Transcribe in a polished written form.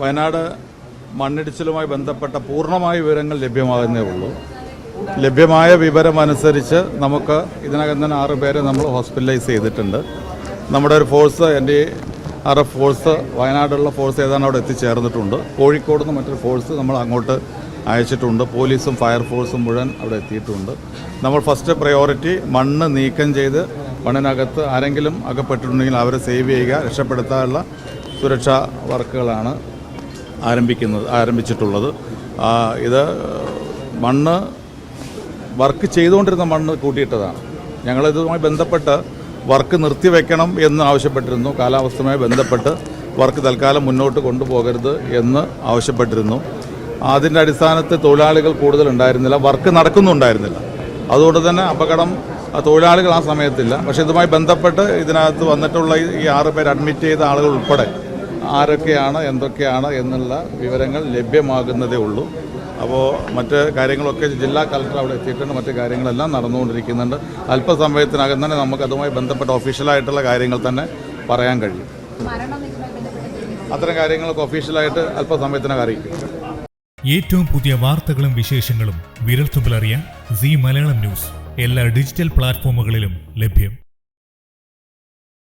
വയനാട് മണ്ണിടിച്ചിലുമായി ബന്ധപ്പെട്ട പൂർണ്ണമായ വിവരങ്ങൾ ലഭ്യമാകുന്നേ ഉള്ളൂ. ലഭ്യമായ വിവരമനുസരിച്ച് നമുക്ക് ഇതിനകം തന്നെ 6 പേരെ നമ്മൾ ഹോസ്പിറ്റലൈസ് ചെയ്തിട്ടുണ്ട്. നമ്മുടെ ഒരു ഫോഴ്സ് NDRF ഫോഴ്സ് വയനാടുള്ള ഫോഴ്സ് ഏതാണ്ട് അവിടെ എത്തിച്ചേർന്നിട്ടുണ്ട്. കോഴിക്കോട് നിന്ന് മറ്റൊരു ഫോഴ്സ് നമ്മൾ അങ്ങോട്ട് അയച്ചിട്ടുണ്ട്. പോലീസും ഫയർഫോഴ്സും മുഴുവൻ അവിടെ എത്തിയിട്ടുണ്ട്. നമ്മൾ ഫസ്റ്റ് പ്രയോറിറ്റി മണ്ണ് നീക്കം ചെയ്ത് മണ്ണിനകത്ത് ആരെങ്കിലും അകപ്പെട്ടിട്ടുണ്ടെങ്കിൽ അവരെ സേവ് ചെയ്യുക, രക്ഷപ്പെടുത്താനുള്ള സുരക്ഷാ വർക്കുകളാണ് ആരംഭിച്ചിട്ടുള്ളത്. ഇത് മണ്ണ് വർക്ക് ചെയ്തുകൊണ്ടിരുന്ന മണ്ണ് കൂട്ടിയിട്ടതാണ്. ഞങ്ങളിതുമായി ബന്ധപ്പെട്ട് വർക്ക് നിർത്തിവെക്കണം എന്ന് ആവശ്യപ്പെട്ടിരുന്നു. കാലാവസ്ഥയുമായി ബന്ധപ്പെട്ട് വർക്ക് തൽക്കാലം മുന്നോട്ട് കൊണ്ടുപോകരുത് എന്ന് ആവശ്യപ്പെട്ടിരുന്നു. അതിൻ്റെ അടിസ്ഥാനത്തിൽ തൊഴിലാളികൾ കൂടുതലുണ്ടായിരുന്നില്ല, വർക്ക് നടക്കുന്നുണ്ടായിരുന്നില്ല. അതുകൊണ്ട് തന്നെ അപകടം തൊഴിലാളികൾ ആ സമയത്തില്ല. പക്ഷേ ഇതുമായി ബന്ധപ്പെട്ട് ഇതിനകത്ത് വന്നിട്ടുള്ള ഈ 6 പേർ അഡ്മിറ്റ് ചെയ്ത ആളുകൾ ഉൾപ്പെടെ ആരൊക്കെയാണ് എന്തൊക്കെയാണ് എന്നുള്ള വിവരങ്ങൾ ലഭ്യമാകുന്നതേ ഉള്ളൂ. അപ്പോൾ മറ്റ് കാര്യങ്ങളൊക്കെ ജില്ലാ കളക്ടർ അവിടെ എത്തിയിട്ടുണ്ട്. മറ്റ് കാര്യങ്ങളെല്ലാം നടന്നുകൊണ്ടിരിക്കുന്നുണ്ട്. അല്പസമയത്തിനകം തന്നെ നമുക്ക് അതുമായി ബന്ധപ്പെട്ട ഒഫീഷ്യലായിട്ടുള്ള കാര്യങ്ങൾ തന്നെ പറയാൻ കഴിയും. അത്തരം കാര്യങ്ങളൊക്കെ ഒഫീഷ്യലായിട്ട് അല്പസമയത്തിനകം അറിയിക്കും. ഏറ്റവും പുതിയ വാർത്തകളും വിശേഷങ്ങളും വിരൽത്തുമ്പിലറിയാൻ സീ മലയാളം ന്യൂസ് എല്ലാ ഡിജിറ്റൽ പ്ലാറ്റ്ഫോമുകളിലും ലഭ്യം.